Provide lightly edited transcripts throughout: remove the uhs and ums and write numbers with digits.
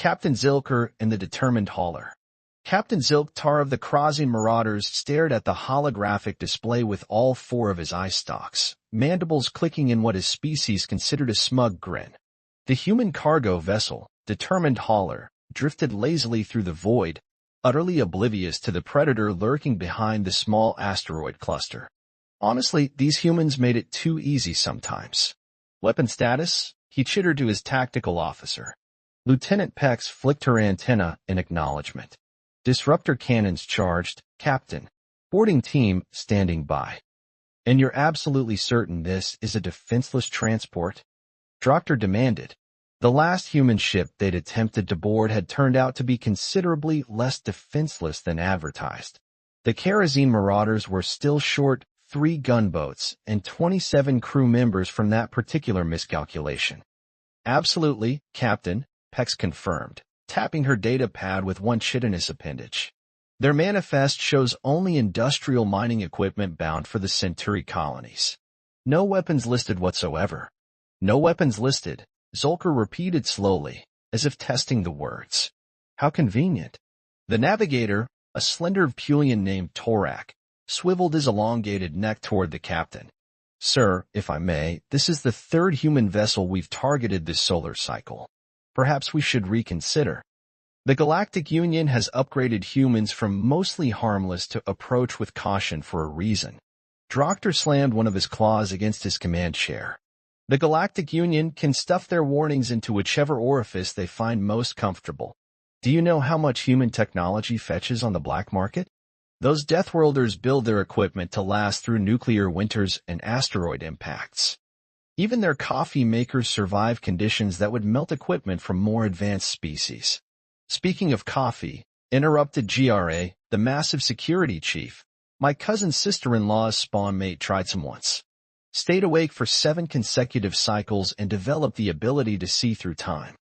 Captain Zilker and the determined hauler. Captain Zilktar of the Krasian Marauders stared at the holographic display with all four of his eye stalks, mandibles clicking in what his species considered a smug grin. The human cargo vessel, determined hauler, drifted lazily through the void, utterly oblivious to the predator lurking behind the small asteroid cluster. Honestly, these humans made it too easy sometimes. Weapon status? He chittered to his tactical officer. Lieutenant Pex flicked her antenna in acknowledgement. Disruptor cannons charged, Captain. Boarding team standing by. And you're absolutely certain this is a defenseless transport? Dr. demanded. The last human ship they'd attempted to board had turned out to be considerably less defenseless than advertised. The Krasian Marauders were still short 3 gunboats and 27 crew members from that particular miscalculation. Absolutely, Captain, Pex confirmed, tapping her data pad with one chitinous appendage. Their manifest shows only industrial mining equipment bound for the Centauri colonies. No weapons listed whatsoever. No weapons listed, Zolker repeated slowly, as if testing the words. How convenient. The navigator, a slender Pulian named Torak, swiveled his elongated neck toward the captain. Sir, if I may, this is the 3rd human vessel we've targeted this solar cycle. Perhaps we should reconsider. The Galactic Union has upgraded humans from mostly harmless to approach with caution for a reason. Dr. slammed one of his claws against his command chair. The Galactic Union can stuff their warnings into whichever orifice they find most comfortable. Do you know how much human technology fetches on the black market? Those Deathworlders build their equipment to last through nuclear winters and asteroid impacts. Even their coffee makers survive conditions that would melt equipment from more advanced species. Speaking of coffee, interrupted GRA, the massive security chief, my cousin's sister-in-law's spawn mate tried some once. Stayed awake for 7 consecutive cycles and developed the ability to see through time.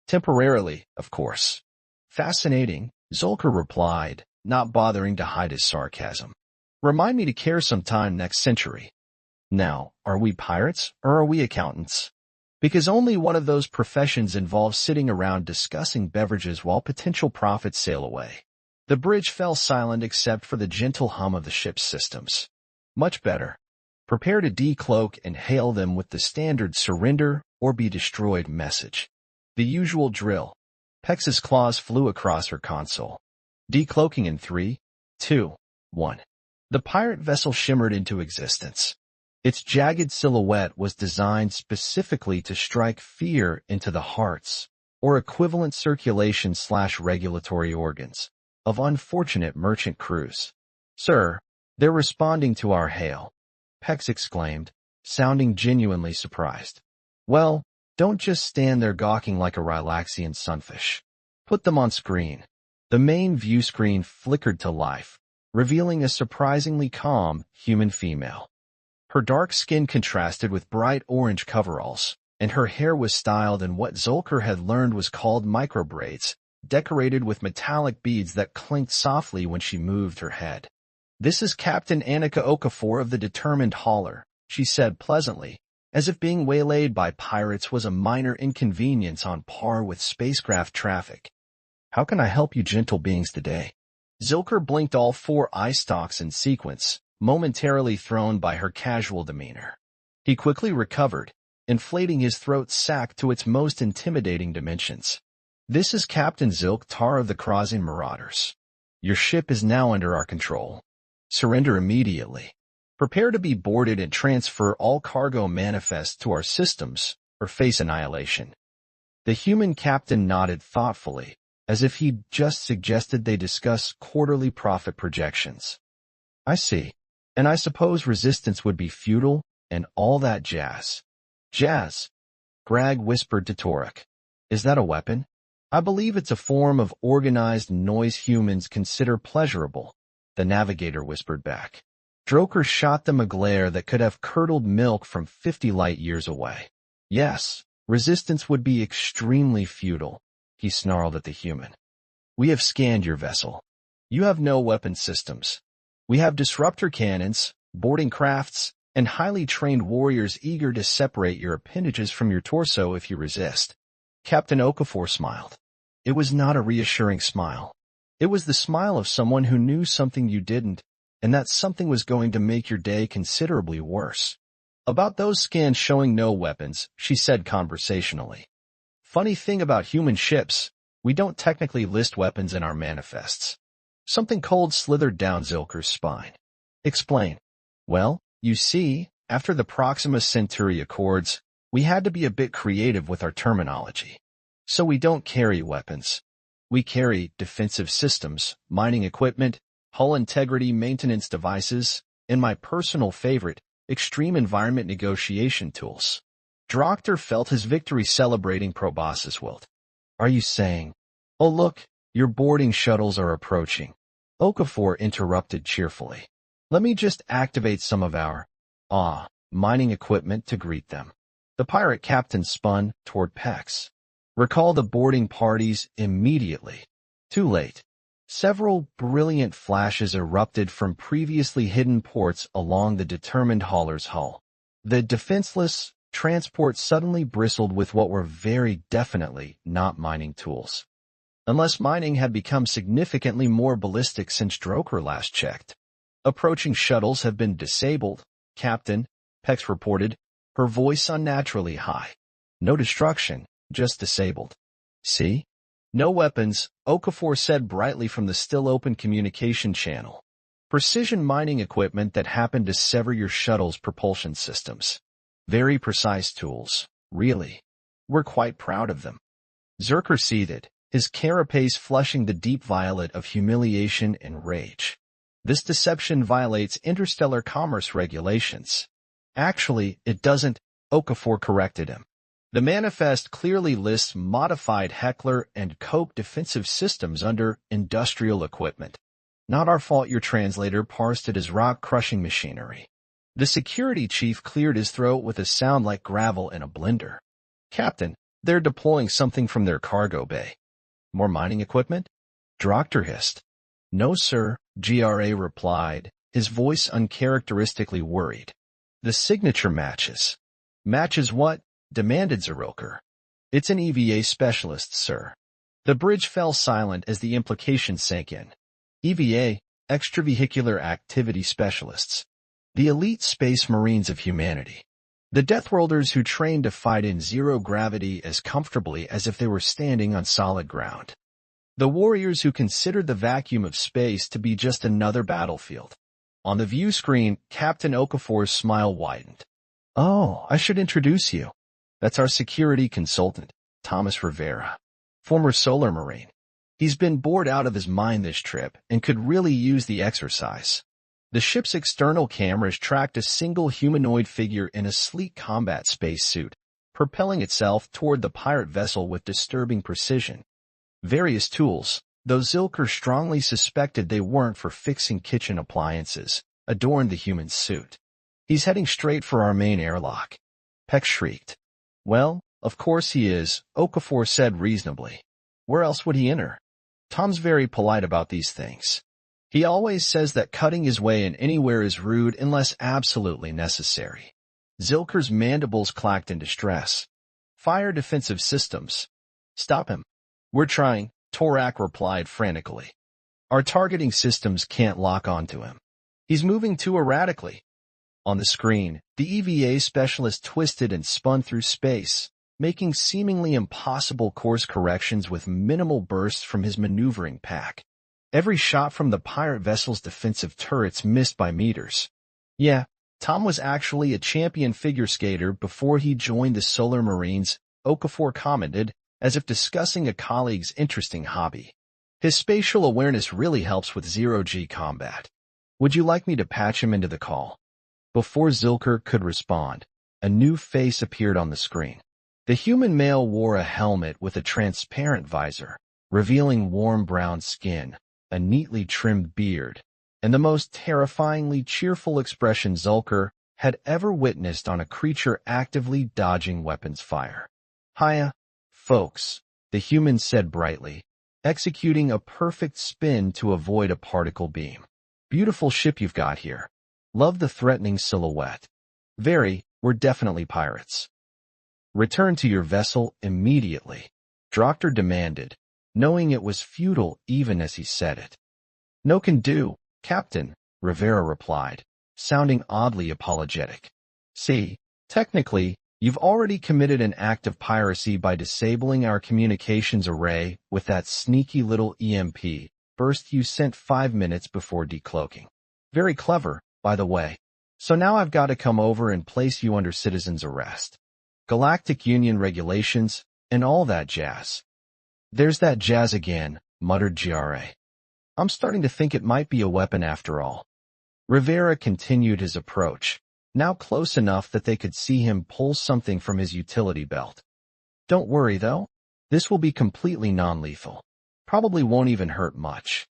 Temporarily, of course. Fascinating, Zolker replied, not bothering to hide his sarcasm. Remind me to care sometime next century. Now, are we pirates or are we accountants? Because only one of those professions involves sitting around discussing beverages while potential profits sail away. The bridge fell silent except for the gentle hum of the ship's systems. Much better. Prepare to decloak and hail them with the standard surrender or be destroyed message. The usual drill. Pex's claws flew across her console. Decloaking in 3, 2, 1. The pirate vessel shimmered into existence. Its jagged silhouette was designed specifically to strike fear into the hearts, or equivalent circulation/regulatory organs, of unfortunate merchant crews. Sir, they're responding to our hail, Pex exclaimed, sounding genuinely surprised. Well, don't just stand there gawking like a Rylaxian sunfish. Put them on screen. The main view screen flickered to life, revealing a surprisingly calm human female. Her dark skin contrasted with bright orange coveralls, and her hair was styled in what Zolker had learned was called microbraids, decorated with metallic beads that clinked softly when she moved her head. This is Captain Annika Okafor of the Determined Hauler, she said pleasantly, as if being waylaid by pirates was a minor inconvenience on par with spacecraft traffic. How can I help you gentle beings today? Zilker blinked all 4 eye stalks in sequence, momentarily thrown by her casual demeanor. He quickly recovered, inflating his throat sac to its most intimidating dimensions. This is Captain Zilktar of the Krasian Marauders. Your ship is now under our control. Surrender immediately. Prepare to be boarded and transfer all cargo manifests to our systems, or face annihilation. The human captain nodded thoughtfully, as if he'd just suggested they discuss quarterly profit projections. I see. And I suppose resistance would be futile, and all that jazz. Jazz? Grag whispered to Torak. Is that a weapon? I believe it's a form of organized noise humans consider pleasurable, the navigator whispered back. Droker shot them a glare that could have curdled milk from 50 light-years away. Yes, resistance would be extremely futile, he snarled at the human. We have scanned your vessel. You have no weapon systems. We have disruptor cannons, boarding crafts, and highly trained warriors eager to separate your appendages from your torso if you resist. Captain Okafor smiled. It was not a reassuring smile. It was the smile of someone who knew something you didn't, and that something was going to make your day considerably worse. About those scans showing no weapons, she said conversationally. Funny thing about human ships, we don't technically list weapons in our manifests. Something cold slithered down Zilker's spine. Explain. Well, you see, after the Proxima Centauri Accords, we had to be a bit creative with our terminology. So we don't carry weapons. We carry defensive systems, mining equipment, hull integrity maintenance devices, and my personal favorite, extreme environment negotiation tools. Drochter felt his victory celebrating proboscis wilt. Are you saying, oh look, your boarding shuttles are approaching? Okafor interrupted cheerfully. Let me just activate some of our, mining equipment to greet them. The pirate captain spun toward Pex. Recall the boarding parties immediately. Too late. Several brilliant flashes erupted from previously hidden ports along the determined hauler's hull. The defenseless transport suddenly bristled with what were very definitely not mining tools. Unless mining had become significantly more ballistic since Droker last checked. Approaching shuttles have been disabled, Captain, Pex reported, her voice unnaturally high. No destruction, just disabled. See? No weapons, Okafor said brightly from the still-open communication channel. Precision mining equipment that happened to sever your shuttle's propulsion systems. Very precise tools, really. We're quite proud of them. Zerker seethed, his carapace flushing the deep violet of humiliation and rage. This deception violates interstellar commerce regulations. Actually, it doesn't, Okafor corrected him. The manifest clearly lists modified Heckler and Koch defensive systems under industrial equipment. Not our fault your translator parsed it as rock-crushing machinery. The security chief cleared his throat with a sound like gravel in a blender. Captain, they're deploying something from their cargo bay. More mining equipment? Drochter hissed. No, sir, GRA replied, his voice uncharacteristically worried. The signature matches. Matches what? Demanded Zerilker. It's an EVA specialist, sir. The bridge fell silent as the implication sank in. EVA, extravehicular activity specialists. The elite space marines of humanity. The Deathworlders who train to fight in zero gravity as comfortably as if they were standing on solid ground. The warriors who considered the vacuum of space to be just another battlefield. On the view screen, Captain Okafor's smile widened. Oh, I should introduce you. That's our security consultant, Thomas Rivera, former Solar Marine. He's been bored out of his mind this trip and could really use the exercise. The ship's external cameras tracked a single humanoid figure in a sleek combat spacesuit, propelling itself toward the pirate vessel with disturbing precision. Various tools, though Zilker strongly suspected they weren't for fixing kitchen appliances, adorned the human suit. He's heading straight for our main airlock. Peck shrieked. Well, of course he is, Okafor said reasonably. Where else would he enter? Tom's very polite about these things. He always says that cutting his way in anywhere is rude unless absolutely necessary. Zilker's mandibles clacked in distress. Fire defensive systems. Stop him. We're trying, Torak replied frantically. Our targeting systems can't lock onto him. He's moving too erratically. On the screen, the EVA specialist twisted and spun through space, making seemingly impossible course corrections with minimal bursts from his maneuvering pack. Every shot from the pirate vessel's defensive turrets missed by meters. Yeah, Tom was actually a champion figure skater before he joined the Solar Marines, Okafor commented, as if discussing a colleague's interesting hobby. His spatial awareness really helps with zero-G combat. Would you like me to patch him into the call? Before Zilker could respond, a new face appeared on the screen. The human male wore a helmet with a transparent visor, revealing warm brown skin, a neatly trimmed beard, and the most terrifyingly cheerful expression Zilker had ever witnessed on a creature actively dodging weapons fire. Hiya, folks, the human said brightly, executing a perfect spin to avoid a particle beam. Beautiful ship you've got here. Love the threatening silhouette. Very, we're definitely pirates. Return to your vessel immediately, Drochter demanded, knowing it was futile even as he said it. "No can do, Captain," Rivera replied, sounding oddly apologetic. "See, technically, you've already committed an act of piracy by disabling our communications array with that sneaky little EMP burst you sent 5 minutes before decloaking. Very clever, by the way. So now I've got to come over and place you under citizen's arrest. Galactic Union regulations, and all that jazz." "There's that jazz again," muttered GRA. "I'm starting to think it might be a weapon after all." Rivera continued his approach, now close enough that they could see him pull something from his utility belt. "Don't worry, though. This will be completely non-lethal. Probably won't even hurt much."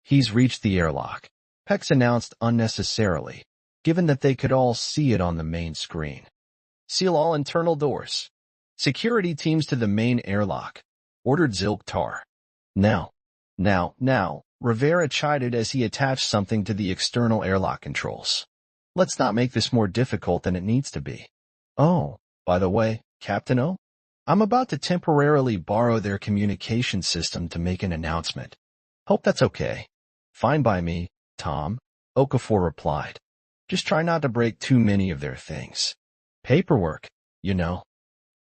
"He's reached the airlock," Pex announced unnecessarily, given that they could all see it on the main screen. "Seal all internal doors. Security teams to the main airlock," ordered Zilk Tar. Now, Rivera chided as he attached something to the external airlock controls. "Let's not make this more difficult than it needs to be. Oh, by the way, Captain O, I'm about to temporarily borrow their communication system to make an announcement. Hope that's okay." "Fine by me, Tom," Okafor replied. "Just try not to break too many of their things. Paperwork, you know."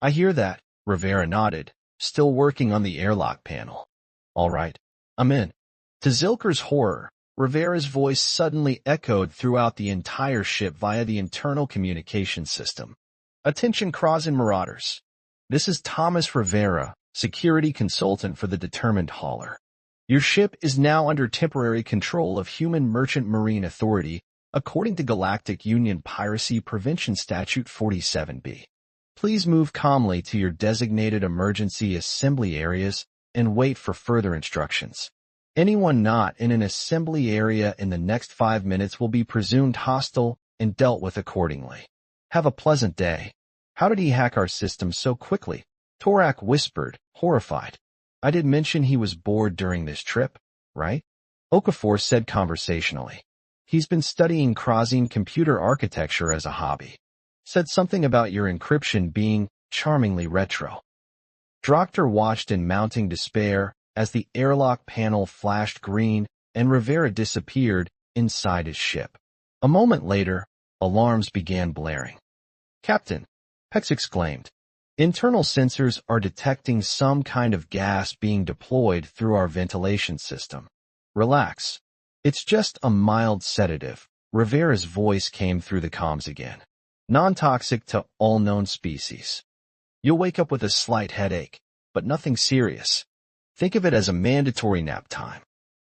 "I hear that," Rivera nodded, still working on the airlock panel. "All right, I'm in." To Zilker's horror, Rivera's voice suddenly echoed throughout the entire ship via the internal communication system. "Attention Krasin Marauders. This is Thomas Rivera, security consultant for the determined hauler. Your ship is now under temporary control of Human Merchant Marine Authority, according to Galactic Union Piracy Prevention Statute 47B. Please move calmly to your designated emergency assembly areas and wait for further instructions. Anyone not in an assembly area in the next 5 minutes will be presumed hostile and dealt with accordingly. Have a pleasant day." "How did he hack our system so quickly?" Torak whispered, horrified. "I did mention he was bored during this trip, right?" Okafor said conversationally. "He's been studying Krasin computer architecture as a hobby. Said something about your encryption being charmingly retro." Drockter watched in mounting despair as the airlock panel flashed green and Rivera disappeared inside his ship. A moment later, alarms began blaring. "Captain," Pex exclaimed, "internal sensors are detecting some kind of gas being deployed through our ventilation system. Relax. It's just a mild sedative." Rivera's voice came through the comms again. "Non-toxic to all known species. You'll wake up with a slight headache, but nothing serious. Think of it as a mandatory nap time."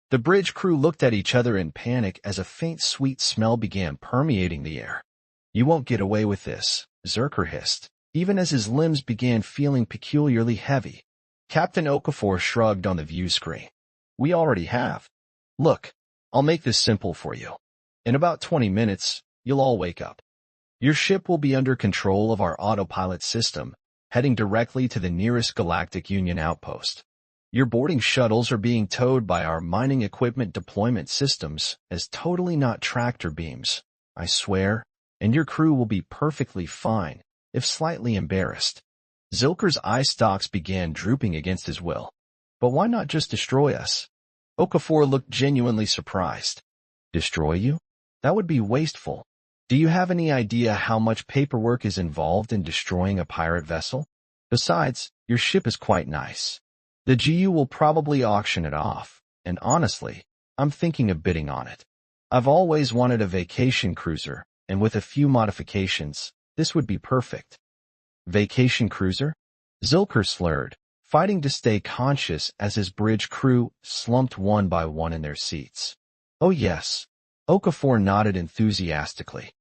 The bridge crew looked at each other in panic as a faint sweet smell began permeating the air. "You won't get away with this," Zerker hissed, even as his limbs began feeling peculiarly heavy. Captain Okafor shrugged on the view screen. "We already have. Look, I'll make this simple for you. In about 20 minutes, you'll all wake up. Your ship will be under control of our autopilot system, heading directly to the nearest Galactic Union outpost. Your boarding shuttles are being towed by our mining equipment deployment systems as totally not tractor beams, I swear, and your crew will be perfectly fine, if slightly embarrassed." Zilker's eye stalks began drooping against his will. "But why not just destroy us?" Okafor looked genuinely surprised. "Destroy you? That would be wasteful. Do you have any idea how much paperwork is involved in destroying a pirate vessel? Besides, your ship is quite nice. The GU will probably auction it off, and honestly, I'm thinking of bidding on it. I've always wanted a vacation cruiser, and with a few modifications, this would be perfect." "Vacation cruiser?" Zilker slurred, fighting to stay conscious as his bridge crew slumped one by one in their seats. "Oh yes." Okafor nodded enthusiastically.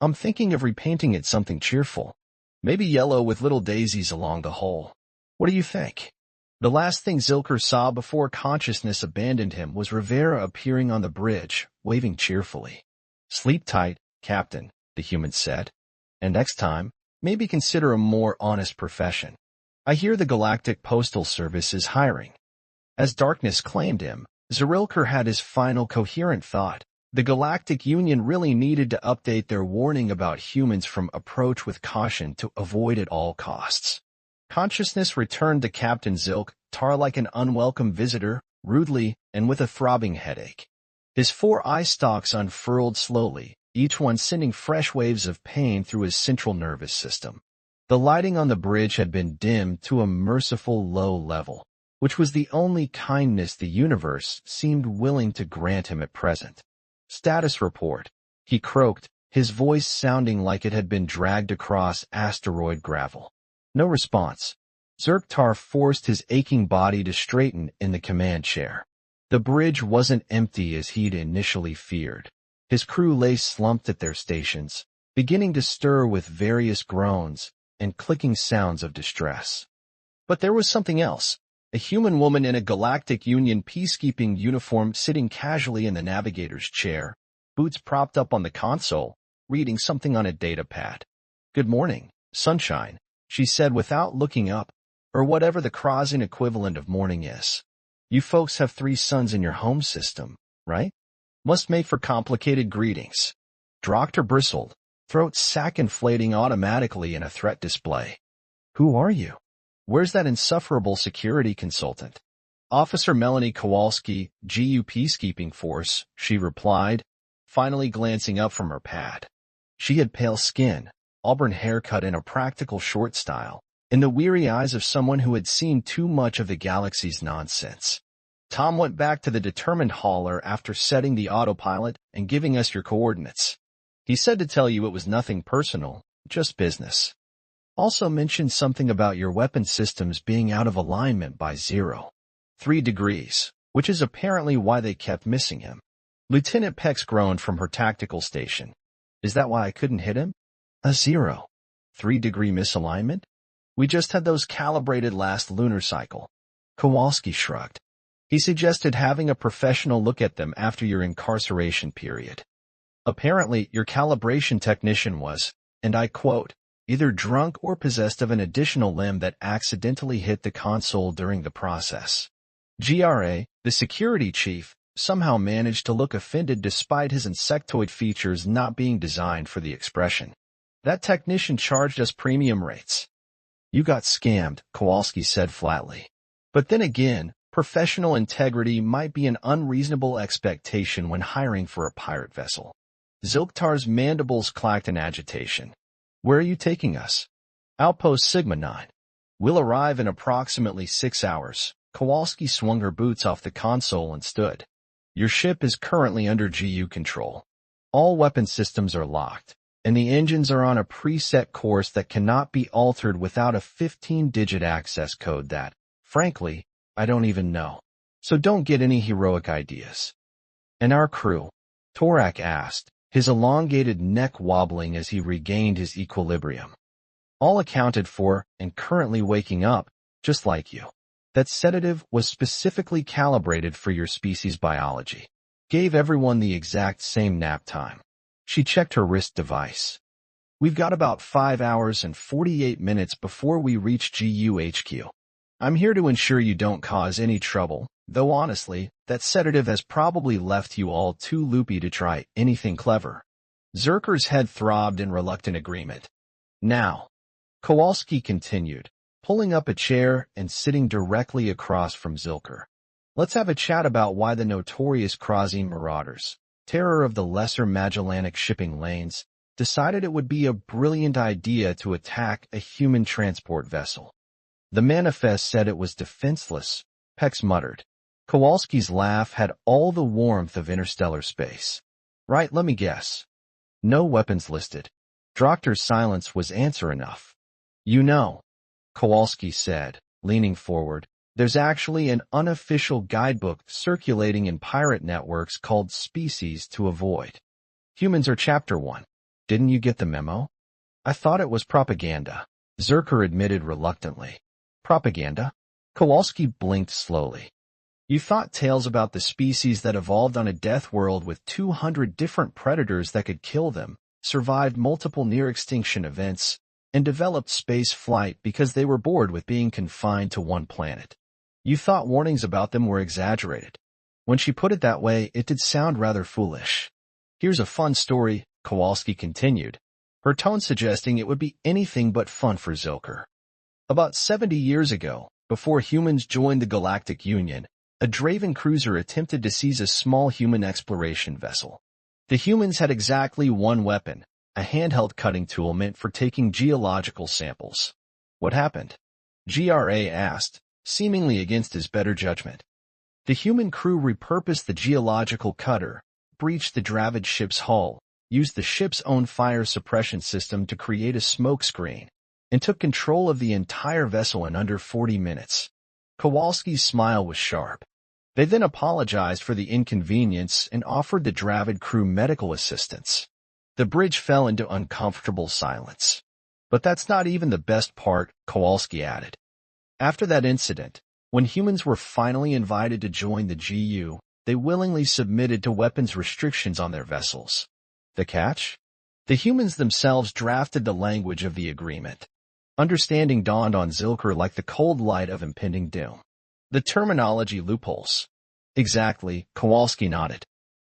"I'm thinking of repainting it something cheerful. Maybe yellow with little daisies along the hull. What do you think?" The last thing Zilker saw before consciousness abandoned him was Rivera appearing on the bridge, waving cheerfully. "Sleep tight, Captain," the human said. "And next time, maybe consider a more honest profession. I hear the Galactic Postal Service is hiring." As darkness claimed him, Zerilker had his final coherent thought. The Galactic Union really needed to update their warning about humans from approach with caution to avoid at all costs. Consciousness returned to Captain Zilk, Tar like an unwelcome visitor, rudely and with a throbbing headache. His 4 eye stalks unfurled slowly, each one sending fresh waves of pain through his central nervous system. The lighting on the bridge had been dimmed to a merciful low level, which was the only kindness the universe seemed willing to grant him at present. "Status report," he croaked, his voice sounding like it had been dragged across asteroid gravel. No response. Zirktar forced his aching body to straighten in the command chair. The bridge wasn't empty as he'd initially feared. His crew lay slumped at their stations, beginning to stir with various groans and clicking sounds of distress. But there was something else. A human woman in a Galactic Union peacekeeping uniform sitting casually in the navigator's chair, boots propped up on the console, reading something on a data pad. "Good morning, sunshine," she said without looking up, or whatever the Krasian equivalent of morning is. "You folks have 3 suns in your home system, right? Must make for complicated greetings." Dr. bristled, throat sac inflating automatically in a threat display. "Who are you? Where's that insufferable security consultant?" "Officer Melanie Kowalski, GU Peacekeeping Force," she replied, finally glancing up from her pad. She had pale skin, auburn haircut in a practical short style, and the weary eyes of someone who had seen too much of the galaxy's nonsense. "Tom went back to the determined hauler after setting the autopilot and giving us your coordinates. He said to tell you it was nothing personal, just business. Also mentioned something about your weapon systems being out of alignment by 0.3 degrees, which is apparently why they kept missing him." Lieutenant Pex groaned from her tactical station. "Is that why I couldn't hit him? A 0.3-degree misalignment? We just had those calibrated last lunar cycle." Kowalski shrugged. "He suggested having a professional look at them after your incarceration period. Apparently, your calibration technician was, and I quote, either drunk or possessed of an additional limb that accidentally hit the console during the process." GRA, the security chief, somehow managed to look offended despite his insectoid features not being designed for the expression. "That technician charged us premium rates." "You got scammed," Kowalski said flatly. "But then again, professional integrity might be an unreasonable expectation when hiring for a pirate vessel." Zilktar's mandibles clacked in agitation. "Where are you taking us?" "Outpost Sigma 9. We'll arrive in approximately 6 hours. Kowalski swung her boots off the console and stood. "Your ship is currently under GU control. All weapon systems are locked, and the engines are on a preset course that cannot be altered without a 15-digit access code that, frankly, I don't even know. So don't get any heroic ideas." "And our crew?" Torak asked, his elongated neck wobbling as he regained his equilibrium. "All accounted for and currently waking up, just like you. That sedative was specifically calibrated for your species biology. Gave everyone the exact same nap time." She checked her wrist device. "We've got about 5 hours and 48 minutes before we reach GU HQ. I'm here to ensure you don't cause any trouble, though honestly, that sedative has probably left you all too loopy to try anything clever." Zerker's head throbbed in reluctant agreement. "Now," Kowalski continued, pulling up a chair and sitting directly across from Zilker. "Let's have a chat about why the notorious Krasian marauders, terror of the lesser Magellanic shipping lanes, decided it would be a brilliant idea to attack a human transport vessel." "The manifest said it was defenseless," Pex muttered. Kowalski's laugh had all the warmth of interstellar space. "Right, let me guess. No weapons listed." Drokter's silence was answer enough. "You know," Kowalski said, leaning forward, "there's actually an unofficial guidebook circulating in pirate networks called Species to Avoid. Humans are Chapter 1. Didn't you get the memo?" "I thought it was propaganda," Zerker admitted reluctantly. "Propaganda?" Kowalski blinked slowly. "You thought tales about the species that evolved on a death world with 200 different predators that could kill them, survived multiple near-extinction events, and developed space flight because they were bored with being confined to one planet. You thought warnings about them were exaggerated. When she put it that way, it did sound rather foolish. Here's a fun story," Kowalski continued, her tone suggesting it would be anything but fun for Zilker. About 70 years ago, before humans joined the Galactic Union, a Draven cruiser attempted to seize a small human exploration vessel. The humans had exactly one weapon, a handheld cutting tool meant for taking geological samples. What happened? GRA asked, seemingly against his better judgment. The human crew repurposed the geological cutter, breached the Dravid ship's hull, used the ship's own fire suppression system to create a smoke screen, and took control of the entire vessel in under 40 minutes. Kowalski's smile was sharp. They then apologized for the inconvenience and offered the Dravid crew medical assistance. The bridge fell into uncomfortable silence. But that's not even the best part, Kowalski added. After that incident, when humans were finally invited to join the GU, they willingly submitted to weapons restrictions on their vessels. The catch? The humans themselves drafted the language of the agreement. Understanding dawned on Zilker like the cold light of impending doom. The terminology loopholes. Exactly, Kowalski nodded.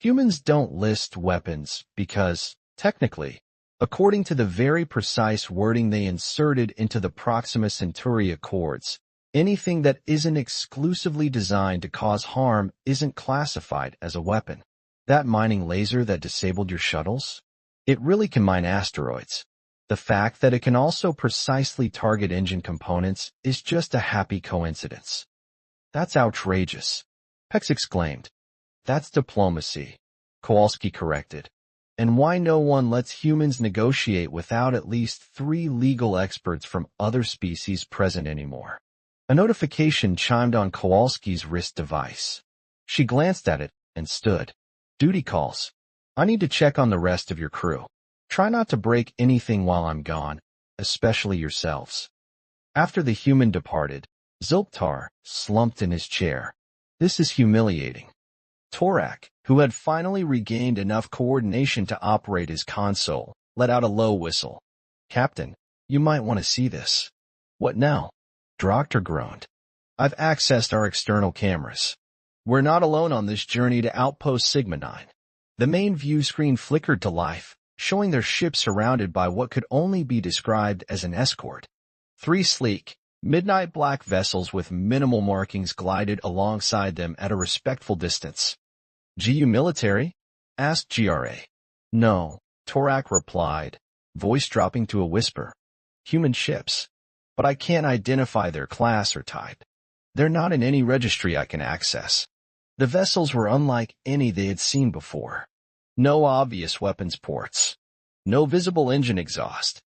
Humans don't list weapons because, technically, according to the very precise wording they inserted into the Proxima Centauri Accords, anything that isn't exclusively designed to cause harm isn't classified as a weapon. That mining laser that disabled your shuttles? It really can mine asteroids. The fact that it can also precisely target engine components is just a happy coincidence. That's outrageous, Pex exclaimed. That's diplomacy, Kowalski corrected. And why no one lets humans negotiate without at least 3 legal experts from other species present anymore? A notification chimed on Kowalski's wrist device. She glanced at it and stood. Duty calls. I need to check on the rest of your crew. Try not to break anything while I'm gone, especially yourselves. After the human departed, Zilktar slumped in his chair. This is humiliating. Torak, who had finally regained enough coordination to operate his console, let out a low whistle. Captain, you might want to see this. What now? Dr. groaned. I've accessed our external cameras. We're not alone on this journey to Outpost Sigma 9. The main view screen flickered to life, showing their ship surrounded by what could only be described as an escort. 3 sleek, midnight black vessels with minimal markings glided alongside them at a respectful distance. GU military? Asked GRA. No, Torak replied, voice dropping to a whisper. Human ships. But I can't identify their class or type. They're not in any registry I can access. The vessels were unlike any they had seen before. No obvious weapons ports. No visible engine exhaust.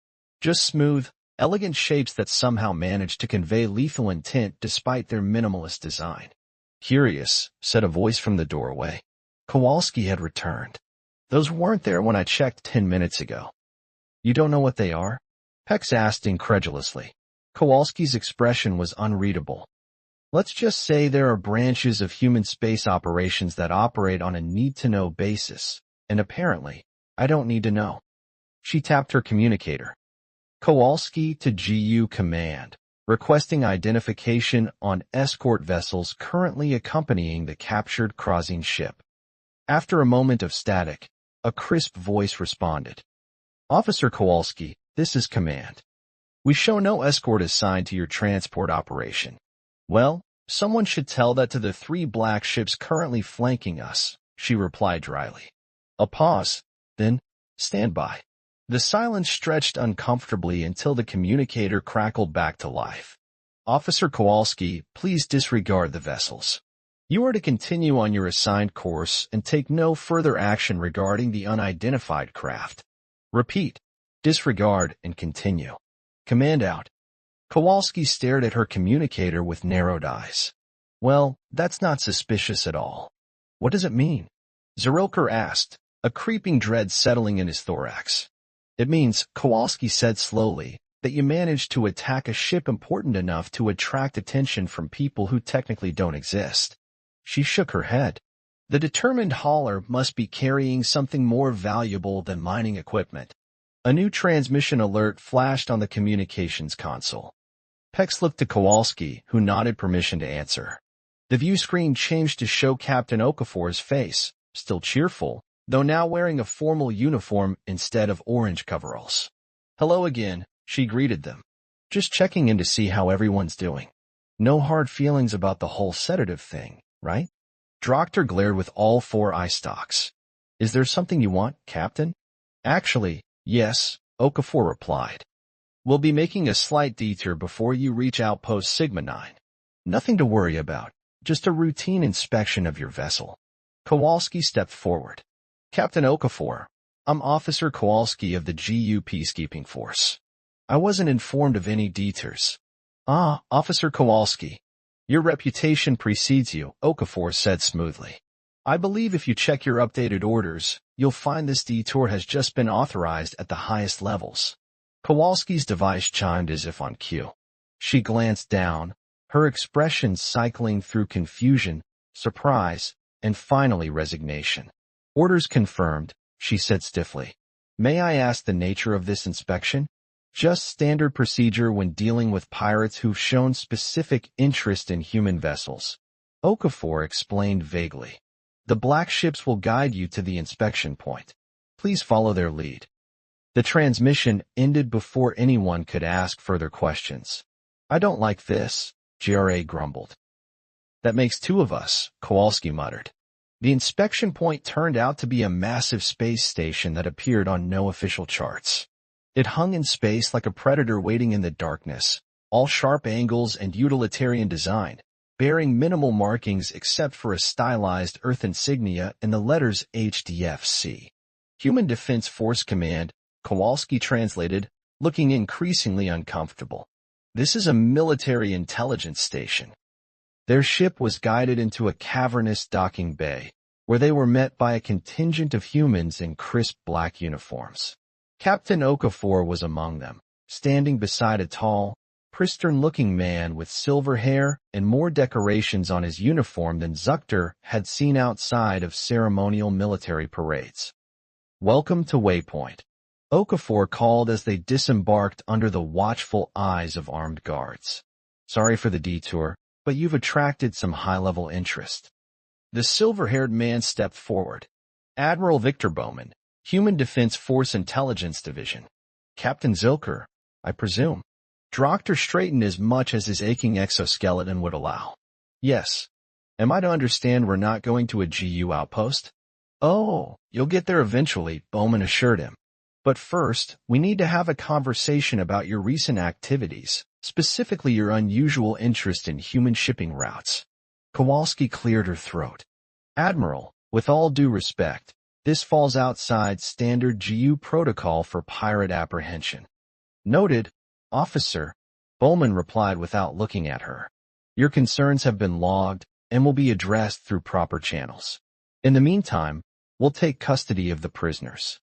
Just smooth, elegant shapes that somehow managed to convey lethal intent despite their minimalist design. Curious, said a voice from the doorway. Kowalski had returned. Those weren't there when I checked 10 minutes ago. You don't know what they are? Pex asked incredulously. Kowalski's expression was unreadable. Let's just say there are branches of human space operations that operate on a need-to-know basis, and apparently, I don't need to know. She tapped her communicator. Kowalski to GU command, requesting identification on escort vessels currently accompanying the captured Krazin ship. After a moment of static, a crisp voice responded. Officer Kowalski, this is command. We show no escort assigned to your transport operation. Well, someone should tell that to the 3 black ships currently flanking us, she replied dryly. A pause, then, stand by. The silence stretched uncomfortably until the communicator crackled back to life. Officer Kowalski, please disregard the vessels. You are to continue on your assigned course and take no further action regarding the unidentified craft. Repeat, disregard and continue. Command out. Kowalski stared at her communicator with narrowed eyes. Well, that's not suspicious at all. What does it mean? Zerilker asked, a creeping dread settling in his thorax. It means, Kowalski said slowly, that you managed to attack a ship important enough to attract attention from people who technically don't exist. She shook her head. The determined hauler must be carrying something more valuable than mining equipment. A new transmission alert flashed on the communications console. Pex looked to Kowalski, who nodded permission to answer. The view screen changed to show Captain Okafor's face, still cheerful, though now wearing a formal uniform instead of orange coveralls. Hello again, she greeted them. Just checking in to see how everyone's doing. No hard feelings about the whole sedative thing, right? Drockter glared with all 4 eye stalks. Is there something you want, Captain? Actually, yes, Okafor replied. We'll be making a slight detour before you reach Outpost Sigma 9. Nothing to worry about, just a routine inspection of your vessel. Kowalski stepped forward. Captain Okafor, I'm Officer Kowalski of the GU Peacekeeping Force. I wasn't informed of any detours. Ah, Officer Kowalski. Your reputation precedes you, Okafor said smoothly. I believe if you check your updated orders, you'll find this detour has just been authorized at the highest levels. Kowalski's device chimed as if on cue. She glanced down, her expression cycling through confusion, surprise, and finally resignation. Orders confirmed, she said stiffly. May I ask the nature of this inspection? Just standard procedure when dealing with pirates who've shown specific interest in human vessels. Okafor explained vaguely. The black ships will guide you to the inspection point. Please follow their lead. The transmission ended before anyone could ask further questions. I don't like this, GRA grumbled. That makes 2 of us, Kowalski muttered. The inspection point turned out to be a massive space station that appeared on no official charts. It hung in space like a predator waiting in the darkness, all sharp angles and utilitarian design, bearing minimal markings except for a stylized Earth insignia and the letters HDFC. Human Defense Force Command, Kowalski translated, looking increasingly uncomfortable. This is a military intelligence station. Their ship was guided into a cavernous docking bay, where they were met by a contingent of humans in crisp black uniforms. Captain Okafor was among them, standing beside a tall, pristine-looking man with silver hair and more decorations on his uniform than Zuckter had seen outside of ceremonial military parades. Welcome to Waypoint, Okafor called as they disembarked under the watchful eyes of armed guards. Sorry for the detour, but you've attracted some high-level interest. The silver-haired man stepped forward. Admiral Victor Bowman, Human Defense Force Intelligence Division. Captain Zilker, I presume. Drockter straightened as much as his aching exoskeleton would allow. Yes. Am I to understand we're not going to a GU outpost? Oh, you'll get there eventually, Bowman assured him. But first, we need to have a conversation about your recent activities, specifically your unusual interest in human shipping routes. Kowalski cleared her throat. Admiral, with all due respect, this falls outside standard GU protocol for pirate apprehension. Noted, Officer, Bowman replied without looking at her. Your concerns have been logged and will be addressed through proper channels. In the meantime, we'll take custody of the prisoners.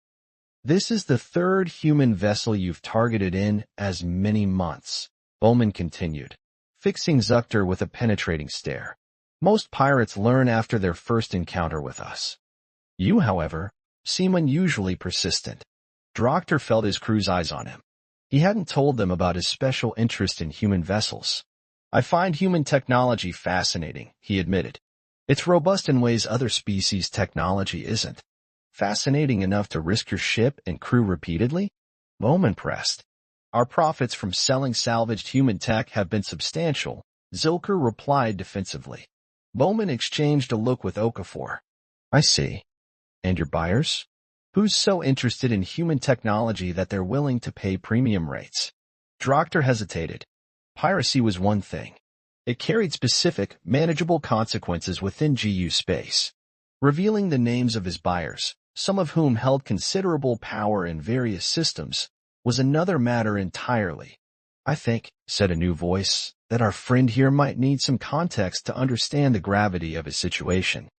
This is the 3rd human vessel you've targeted in as many months, Bowman continued, fixing Zuckter with a penetrating stare. Most pirates learn after their first encounter with us. You, however, seem unusually persistent. Drockter felt his crew's eyes on him. He hadn't told them about his special interest in human vessels. I find human technology fascinating, he admitted. It's robust in ways other species' technology isn't. Fascinating enough to risk your ship and crew repeatedly? Bowman pressed. Our profits from selling salvaged human tech have been substantial, Zilker replied defensively. Bowman exchanged a look with Okafor. I see. And your buyers? Who's so interested in human technology that they're willing to pay premium rates? Drockter hesitated. Piracy was one thing. It carried specific, manageable consequences within GU space. Revealing the names of his buyers, some of whom held considerable power in various systems, was another matter entirely. I think, said a new voice, that our friend here might need some context to understand the gravity of his situation.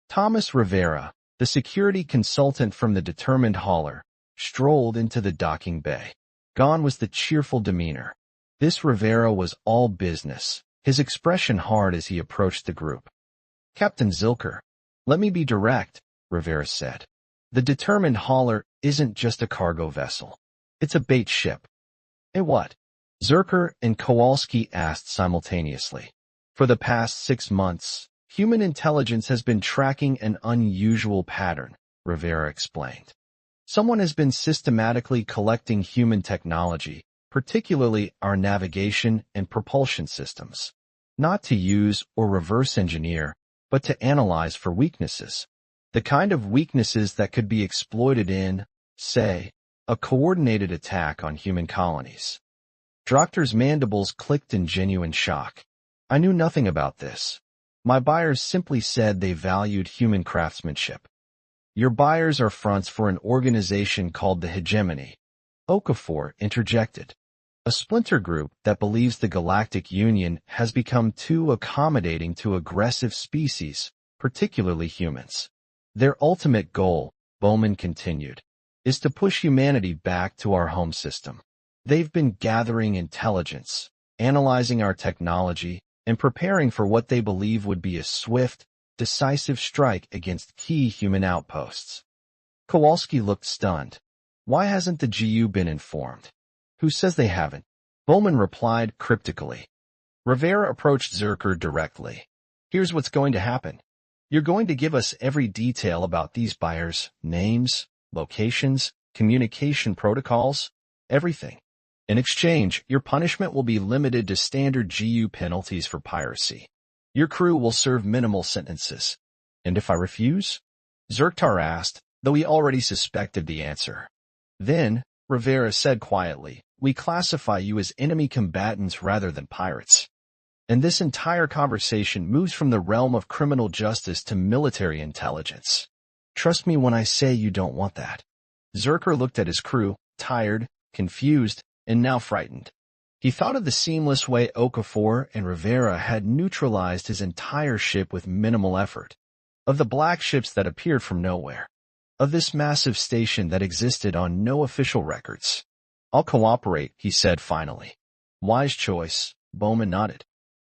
Thomas Rivera, the security consultant from the determined hauler, strolled into the docking bay. Gone was the cheerful demeanor. This Rivera was all business, his expression hard as he approached the group. Captain Zilker, let me be direct, Rivera said. The determined hauler isn't just a cargo vessel. It's a bait ship. A what? Zilker and Kowalski asked simultaneously. For the past 6 months, human intelligence has been tracking an unusual pattern, Rivera explained. Someone has been systematically collecting human technology, particularly our navigation and propulsion systems. Not to use or reverse engineer, but to analyze for weaknesses. The kind of weaknesses that could be exploited in, say, a coordinated attack on human colonies. Drokter's mandibles clicked in genuine shock. I knew nothing about this. My buyers simply said they valued human craftsmanship. Your buyers are fronts for an organization called the Hegemony. Okafor interjected. A splinter group that believes the Galactic Union has become too accommodating to aggressive species, particularly humans. Their ultimate goal, Bowman continued, is to push humanity back to our home system. They've been gathering intelligence, analyzing our technology, and preparing for what they believe would be a swift, decisive strike against key human outposts. Kowalski looked stunned. Why hasn't the GU been informed? Who says they haven't? Bowman replied cryptically. Rivera approached Zerker directly. Here's what's going to happen. You're going to give us every detail about these buyers, names, locations, communication protocols, everything. In exchange, your punishment will be limited to standard GU penalties for piracy. Your crew will serve minimal sentences. And if I refuse? Zerktar asked, though he already suspected the answer. Then, Rivera said quietly, we classify you as enemy combatants rather than pirates. And this entire conversation moves from the realm of criminal justice to military intelligence. Trust me when I say you don't want that. Zerker looked at his crew, tired, confused, and now frightened. He thought of the seamless way Okafor and Rivera had neutralized his entire ship with minimal effort, of the black ships that appeared from nowhere, of this massive station that existed on no official records. I'll cooperate, he said finally. Wise choice, Bowman nodded.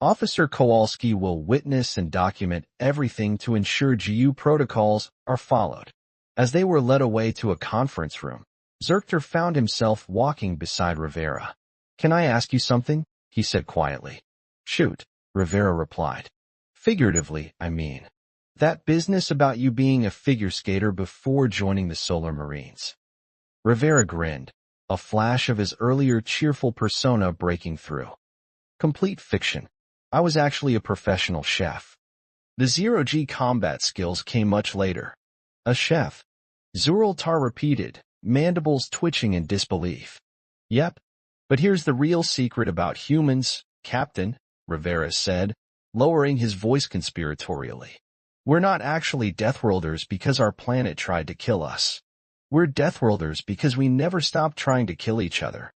Officer Kowalski will witness and document everything to ensure GU protocols are followed. As they were led away to a conference room, Zerkter found himself walking beside Rivera. Can I ask you something? He said quietly. Shoot, Rivera replied. Figuratively, I mean. That business about you being a figure skater before joining the Solar Marines. Rivera grinned, a flash of his earlier cheerful persona breaking through. Complete fiction. I was actually a professional chef. The zero-G combat skills came much later. A chef. Zuraltar repeated, mandibles twitching in disbelief. Yep. But here's the real secret about humans, Captain, Rivera said, lowering his voice conspiratorially. We're not actually Deathworlders because our planet tried to kill us. We're Deathworlders because we never stopped trying to kill each other.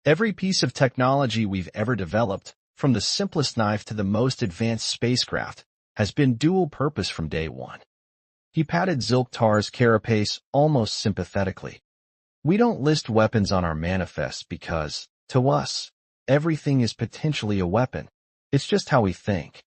Every piece of technology we've ever developed, from the simplest knife to the most advanced spacecraft, has been dual purpose from day one. He patted Zilktar's carapace almost sympathetically. We don't list weapons on our manifest because, to us, everything is potentially a weapon. It's just how we think.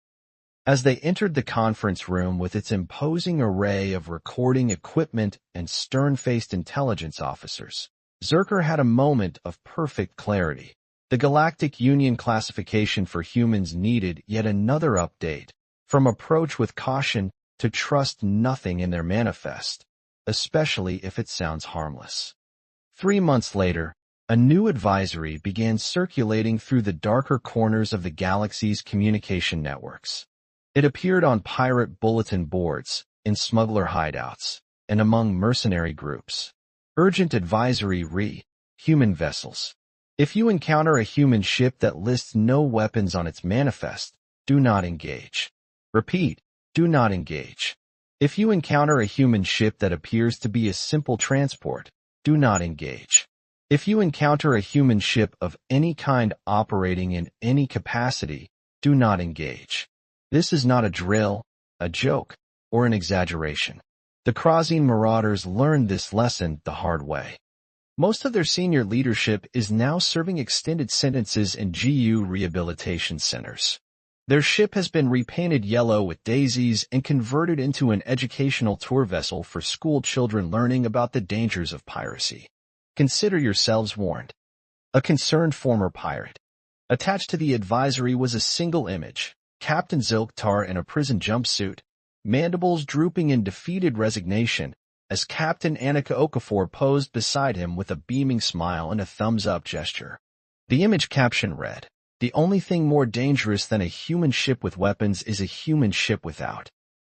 As they entered the conference room with its imposing array of recording equipment and stern-faced intelligence officers, Zerker had a moment of perfect clarity. The Galactic Union classification for humans needed yet another update, from approach with caution to trust nothing in their manifest, especially if it sounds harmless. 3 months later, a new advisory began circulating through the darker corners of the galaxy's communication networks. It appeared on pirate bulletin boards, in smuggler hideouts, and among mercenary groups. Urgent advisory re: human vessels. If you encounter a human ship that lists no weapons on its manifest, do not engage. Repeat, do not engage. If you encounter a human ship that appears to be a simple transport, do not engage. If you encounter a human ship of any kind operating in any capacity, do not engage. This is not a drill, a joke, or an exaggeration. The Krazine Marauders learned this lesson the hard way. Most of their senior leadership is now serving extended sentences in GU rehabilitation centers. Their ship has been repainted yellow with daisies and converted into an educational tour vessel for school children learning about the dangers of piracy. Consider yourselves warned. A concerned former pirate. Attached to the advisory was a single image. Captain Zilktar in a prison jumpsuit, mandibles drooping in defeated resignation, as Captain Annika Okafor posed beside him with a beaming smile and a thumbs-up gesture. The image caption read, "The only thing more dangerous than a human ship with weapons is a human ship without."